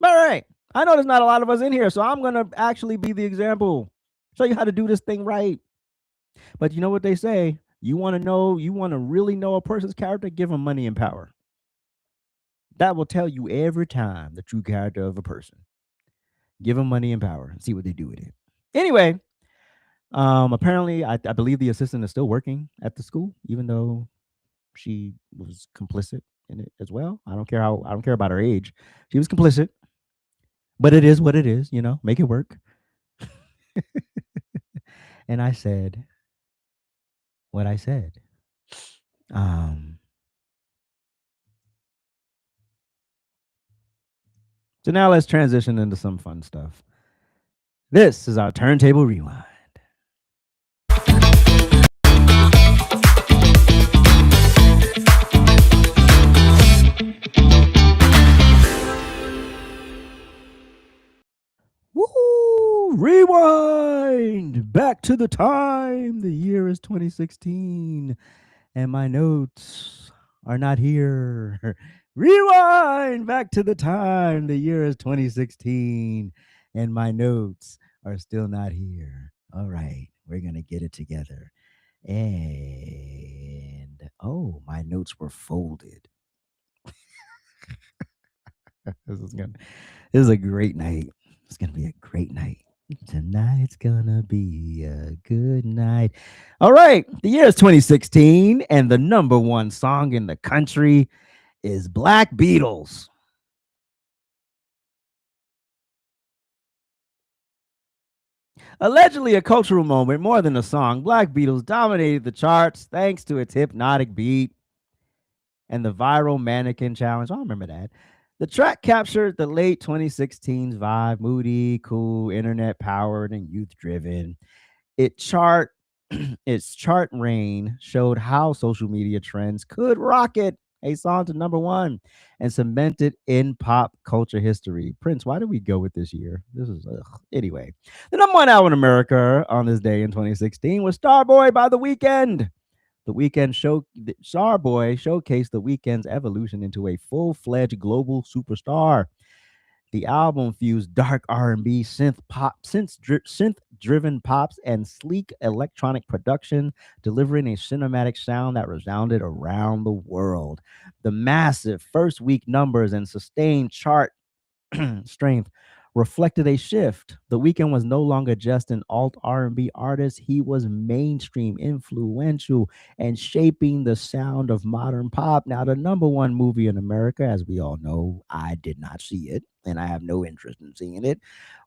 All right. I know there's not a lot of us in here, so I'm going to actually be the example. Show you how to do this thing right. But you know what they say? You want to really know a person's character? Give them money and power. That will tell you every time the true character of a person. Give them money and power and see what they do with it. Anyway, apparently, I believe the assistant is still working at the school, even though she was complicit in it as well. I don't care about her age. She was complicit, but it is what it is. Make it work. And I said what I said. So now let's transition into some fun stuff. This is our Turntable Rewind. Woo! Rewind! Back to the time. The year is 2016. And my notes are not here. Rewind back to the time. The year is 2016. And my notes are still not here. All right. We're going to get it together. And, my notes were folded. This is a great night. It's going to be a great night. Tonight's gonna be a good night. All right. The year is 2016, and the number one song in the country is Black Beatles. Allegedly a cultural moment more than a song, Black Beatles dominated the charts thanks to its hypnotic beat and the viral mannequin challenge. I remember that. The track captured the late 2016's vibe, moody, cool, internet powered, and youth driven. It chart its chart reign showed how social media trends could rocket a song to #1 and cement it in pop culture history. Prince, why did we go with this year? This is anyway. The #1 album in America on this day in 2016 was Starboy by The Weeknd. The Starboy showcased The Weeknd's evolution into a full-fledged global superstar. The album fused dark R&B, synth-driven pops, and sleek electronic production, delivering a cinematic sound that resounded around the world. The massive first week numbers and sustained chart strength reflected a shift. The Weeknd was no longer just an alt R&B artist. He was mainstream, influential, and shaping the sound of modern pop. Now, the #1 movie in America, as we all know, I did not see it, and I have no interest in seeing it,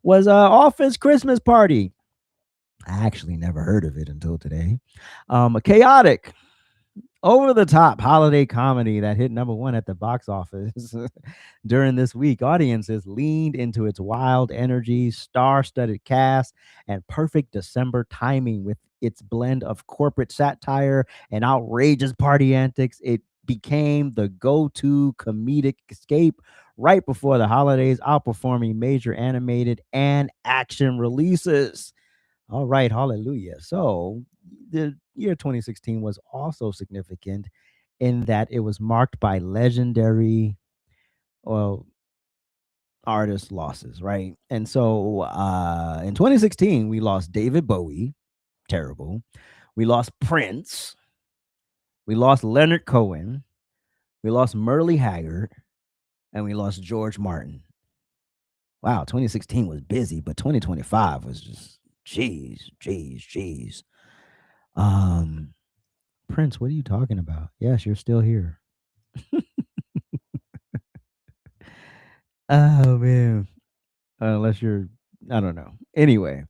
was Office Christmas Party. I actually never heard of it until today. A chaotic, over-the-top holiday comedy that hit #1 at the box office during this week. Audiences leaned into its wild energy, star-studded cast, and perfect December timing. With its blend of corporate satire and outrageous party antics, it became the go-to comedic escape right before the holidays, outperforming major animated and action releases. All right, hallelujah. So the year 2016 was also significant in that it was marked by legendary, well, artist losses, right? And so in 2016, we lost David Bowie, terrible. We lost Prince. We lost Leonard Cohen. We lost Merle Haggard. And we lost George Martin. Wow, 2016 was busy, but 2025 was just jeez. Prince, what are you talking about? Yes, you're still here. Oh man. Unless you're, I don't know. Anyway,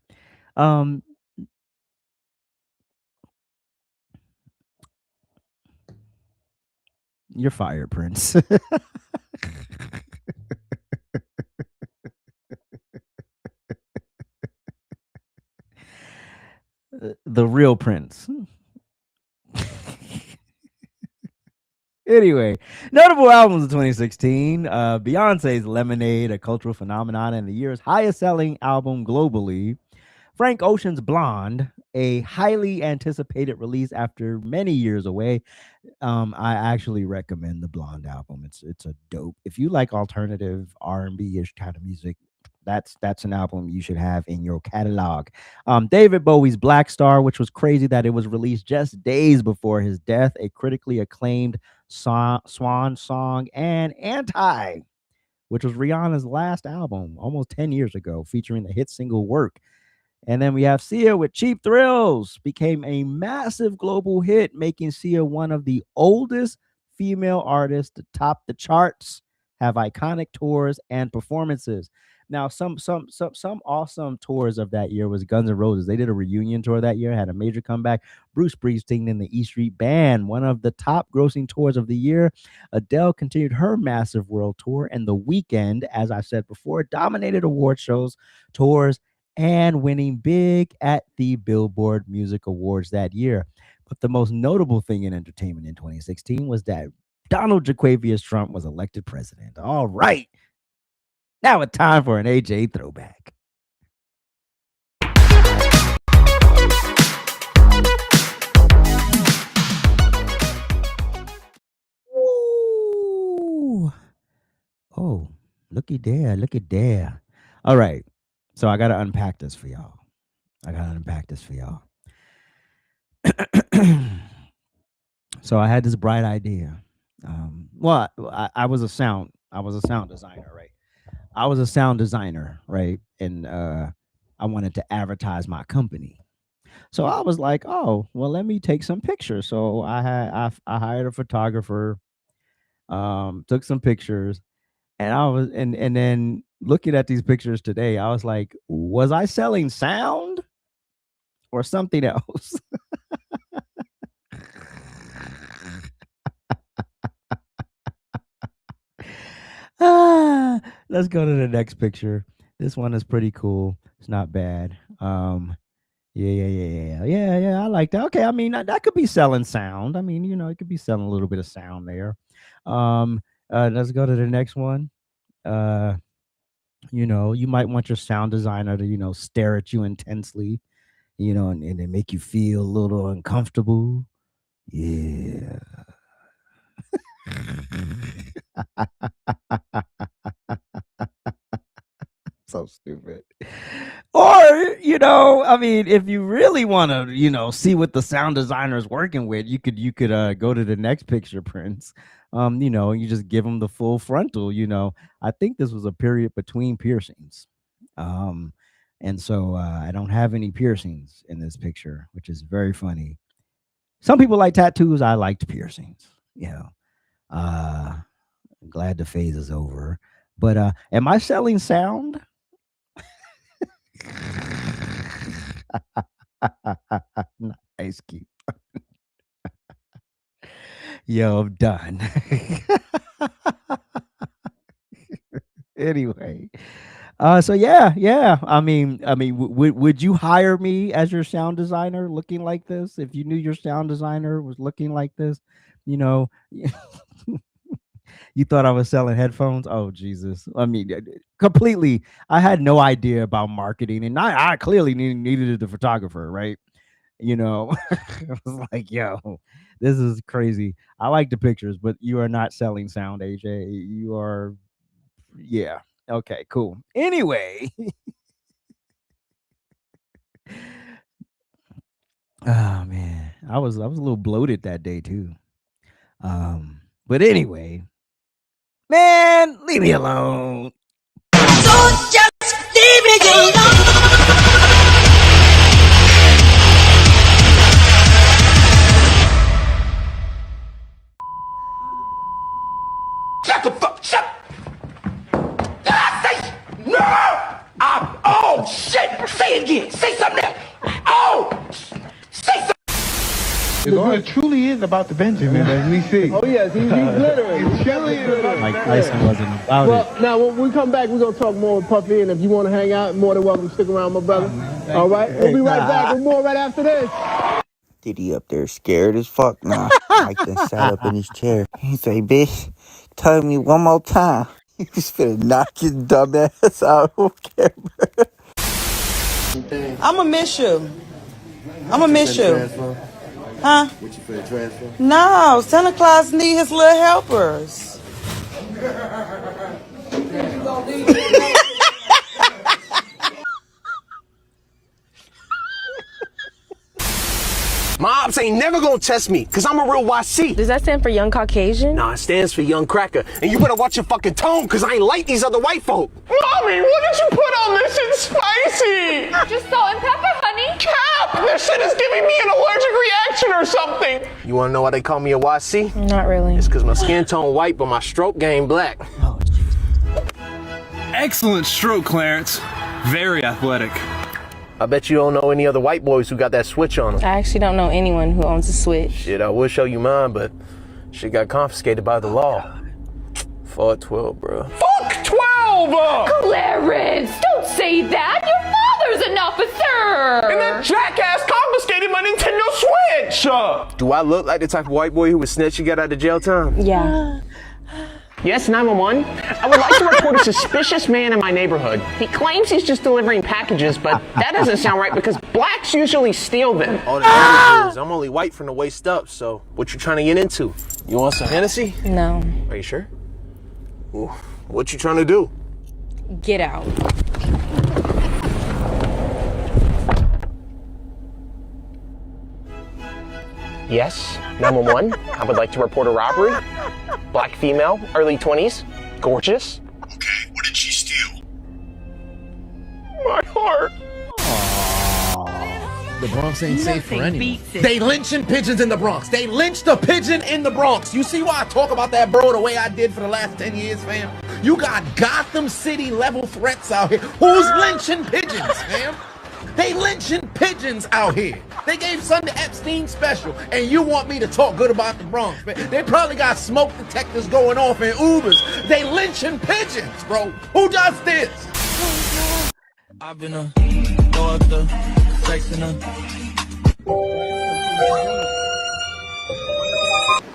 you're fired, Prince. The real Prince. Anyway, notable albums of 2016. Beyonce's Lemonade, a cultural phenomenon and the year's highest selling album globally. Frank Ocean's Blonde, a highly anticipated release after many years away. I actually recommend the Blonde album. It's a dope. If you like alternative R&B-ish kind of music, that's an album you should have in your catalog. David Bowie's Black Star, which was crazy that it was released just days before his death, a critically acclaimed swan song, and Anti, which was Rihanna's last album almost 10 years ago, featuring the hit single Work. And then we have Sia with Cheap Thrills, became a massive global hit, making Sia one of the oldest female artists to top the charts, have iconic tours and performances. Now, some awesome tours of that year was Guns N' Roses. They did a reunion tour that year, had a major comeback. Bruce Springsteen and the E Street Band, one of the top grossing tours of the year. Adele continued her massive world tour, and The Weeknd, as I said before, dominated award shows, tours, and winning big at the Billboard Music Awards that year. But the most notable thing in entertainment in 2016 was that Donald Jaquavius Trump was elected president. All right. Now it's time for an AJ throwback. Ooh. Oh, looky there. All right. So I got to unpack this for y'all. So I had this bright idea. I was a sound designer, right? And I wanted to advertise my company. So I was like, oh, well, let me take some pictures. So I hired a photographer, took some pictures, and then looking at these pictures today, I was like, was I selling sound or something else. Let's go to the next picture. This one is pretty cool. It's not bad. Yeah. I like that. Okay, I mean that could be selling sound. I mean, it could be selling a little bit of sound there. Let's go to the next one. You might want your sound designer to, stare at you intensely, and then make you feel a little uncomfortable. Yeah. So stupid. Or, I mean, if you really want to, see what the sound designer is working with, you could go to the next picture, Prince. You just give them the full frontal, I think this was a period between piercings. And so I don't have any piercings in this picture, which is very funny. Some people like tattoos. I liked piercings, I'm glad the phase is over. But am I selling sound? Nice keep. Yo, I'm done. Anyway, so yeah. I mean, would you hire me as your sound designer looking like this if you knew your sound designer was looking like this? You thought I was selling headphones? Oh, Jesus. I mean, completely. I had no idea about marketing, and I clearly needed the photographer, right? I was like, yo, this is crazy. I like the pictures, but you are not selling sound, AJ. You are, yeah. Okay, cool. Anyway. Oh, man. I was a little bloated that day, too. But anyway. Man, leave me alone. Don't just leave me alone. Shut the fuck! Shut! No! Oh shit! Say it again. Say something else. Oh! Say something. It truly is about the Benjamin, as we see. Oh yes, he's glittering. It truly is about Mike Tyson wasn't about it. Now when we come back, we're gonna talk more with Puffy, and if you want to hang out, more than welcome to stick around, my brother. All right, we'll be right back with more right after this. Diddy up there scared as fuck now. Mike then sat up in his chair. He say, bitch, tell me one more time. He's finna knock his dumb ass out on camera. I'ma miss you. I'ma miss you. Huh? What you finna transfer? No, Santa Claus need his little helpers. Mobs ain't never gonna test me, cause I'm a real YC. Does that stand for young Caucasian? Nah, it stands for young cracker. And you better watch your fucking tone, cause I ain't like these other white folk. Mommy, what did you put on this? It's spicy. Just salt and pepper, honey. Cap! This shit is giving me an allergic reaction or something. You wanna know why they call me a YC? Not really. It's cause my skin tone white, but my stroke game black. Oh, Jesus. Excellent stroke, Clarence. Very athletic. I bet you don't know any other white boys who got that switch on them. I actually don't know anyone who owns a Switch. Shit, I would show you mine, but shit got confiscated by the law. Fuck 12, bro. Fuck 12! Clarence, don't say that. Your father's an officer. And that jackass confiscated my Nintendo Switch! Do I look like the type of white boy who would snitch and get out of jail time? Yeah. Yes, 911. I would like to report a suspicious man in my neighborhood. He claims he's just delivering packages, but that doesn't sound right because blacks usually steal them. All that is I'm only white from the waist up, so what you trying to get into? You want some Hennessy? No. Are you sure? Ooh, what you trying to do? Get out. Yes, 911. I would like to report a robbery. Black female, early 20s, gorgeous. Okay, what did she steal? My heart. The Bronx ain't safe for anyone. They lynching pigeons in the Bronx. They lynched a pigeon in the Bronx. You see why I talk about that, bro, the way I did for the last 10 years, fam? You got Gotham City level threats out here. Who's lynching pigeons, fam? They lynching pigeons out here. They gave son the Epstein special, and you want me to talk good about the Bronx, man? They probably got smoke detectors going off in Ubers. They lynching pigeons, bro. Who does this? I've been a doctor, sexing her.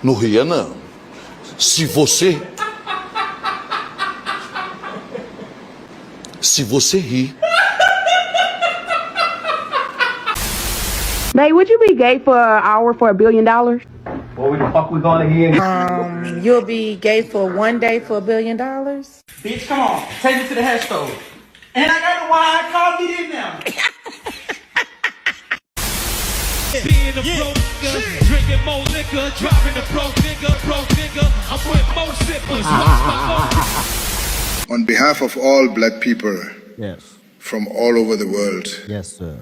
No ria não. Se você rir. Babe, would you be gay for an hour for $1 billion? What the fuck we going here? You'll be gay for 1 day for $1 billion? Bitch, come on. Take me to the hair store. And I got the wine. Call me in now. Being a broke nigga, drinking more liquor, dropping the broke nigga. I'm with more sippers. On behalf of all black people Yes. from all over the world, Yes, sir.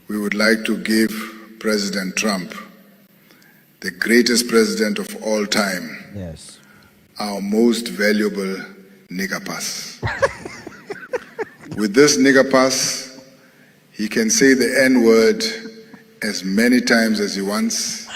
we would like to give President Trump, the greatest president of all time, Yes. our most valuable nigger pass. With this nigger pass, he can say the N-word as many times as he wants,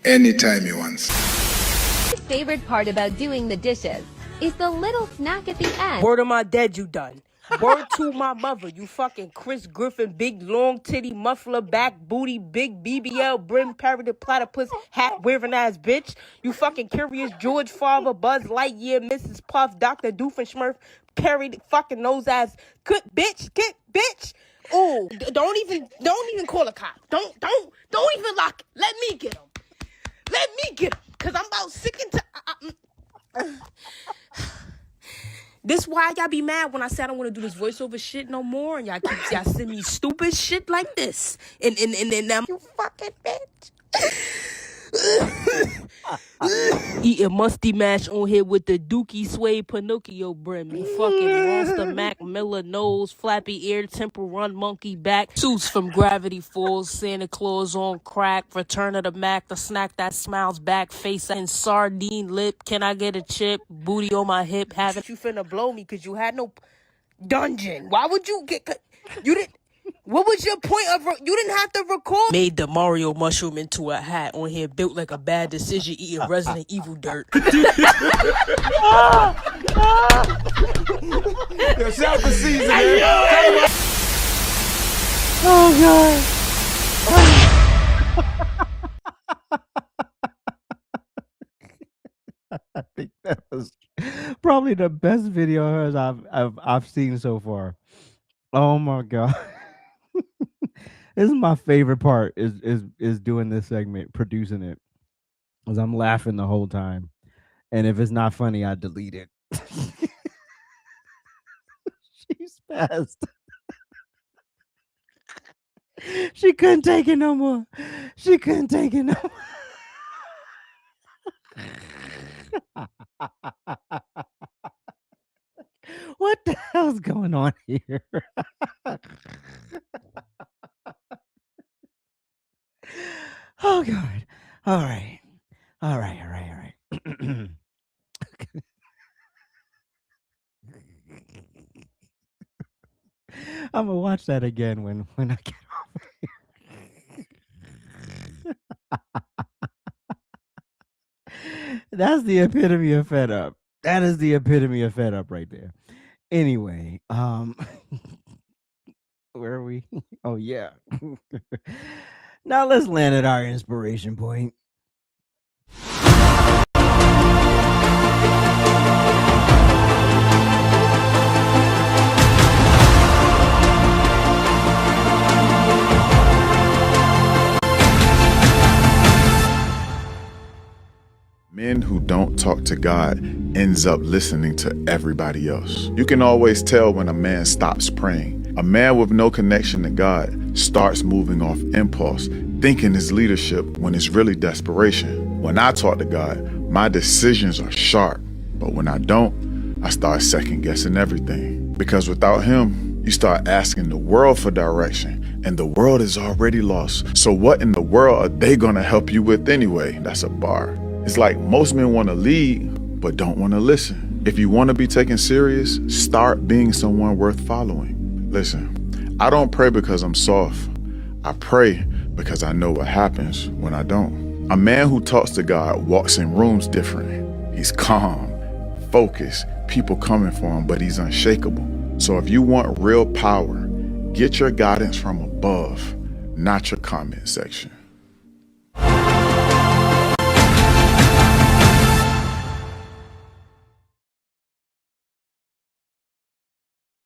anytime he wants. My favorite part about doing the dishes is the little snack at the end. Word of my dad, you done. Word to my mother, you fucking Chris Griffin, big long titty muffler, back booty, big BBL, brim, parroted platypus, hat wearing ass bitch. You fucking Curious George, Father, Buzz Lightyear, Mrs. Puff, Dr. Doofenshmirtz, parried fucking nose ass, good bitch, get bitch. Ooh, don't even call a cop. Don't even lock it. Let me get him. Let me get him, cause I'm about sick and This why y'all be mad when I said I don't want to do this voiceover shit no more, and y'all send me stupid shit like this, and then you fucking bitch. Eating musty mash on here with the Dookie Suede Pinocchio brim. You fucking Monster Mac Miller nose, flappy ear, Temple Run monkey back. Suits from Gravity Falls, Santa Claus on crack, Return of the Mac, the snack that smiles back, face and sardine lip. Can I get a chip? Booty on my hip. Haven't you finna blow me because you had no dungeon? Why would you get? You didn't. What was your point of? You didn't have to record. Made the Mario mushroom into a hat on here, built like a bad decision, eating Resident Evil dirt. Yo, shout for season, man. Oh god. I think that was probably the best video of hers I've seen so far. Oh my god. This is my favorite part is doing this segment, producing it. Because I'm laughing the whole time. And if it's not funny, I delete it. She's fast. She couldn't take it no more. She couldn't take it no more. What the hell's going on here? Oh God. All right. I'm gonna watch that again when I get off here. That's the epitome of fed up. That is the epitome of fed up right there. Anyway, where are we? Oh yeah. Now let's land at our inspiration point. Men who don't talk to God ends up listening to everybody else. You can always tell when a man stops praying. A man with no connection to God starts moving off impulse, thinking it's leadership when it's really desperation. When I talk to God, my decisions are sharp, but when I don't, I start second guessing everything. Because without him, you start asking the world for direction, and the world is already lost. So what in the world are they gonna help you with anyway? That's a bar. It's like most men want to lead, but don't want to listen. If you want to be taken serious, start being someone worth following. Listen, I don't pray because I'm soft. I pray because I know what happens when I don't. A man who talks to God walks in rooms different. He's calm, focused, people coming for him, but he's unshakable. So if you want real power, get your guidance from above, not your comment section.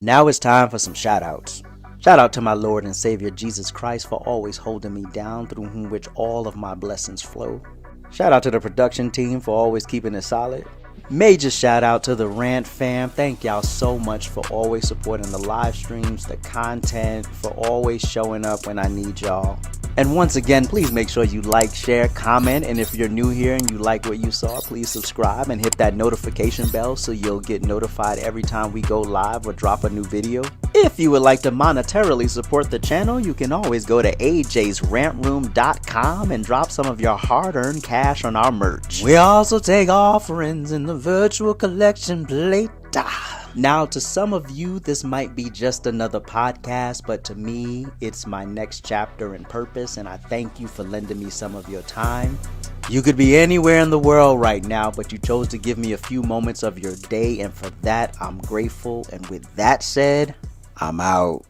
Now it's time for some shout outs. Shout out to my Lord and Savior Jesus Christ for always holding me down, through whom which all of my blessings flow. Shout out to the production team for always keeping it solid. Major shout out to the RANT fam. Thank y'all so much for always supporting the live streams, the content, for always showing up when I need y'all. And once again, please make sure you like, share, comment, and if you're new here and you like what you saw, please subscribe and hit that notification bell so you'll get notified every time we go live or drop a new video. If you would like to monetarily support the channel, you can always go to AJsRANTroom.com and drop some of your hard-earned cash on our merch. We also take offerings in the virtual collection plate. Now, to some of you, this might be just another podcast, but to me, it's my next chapter and purpose, and I thank you for lending me some of your time. You could be anywhere in the world right now, but you chose to give me a few moments of your day, and for that, I'm grateful. And with that said, I'm out.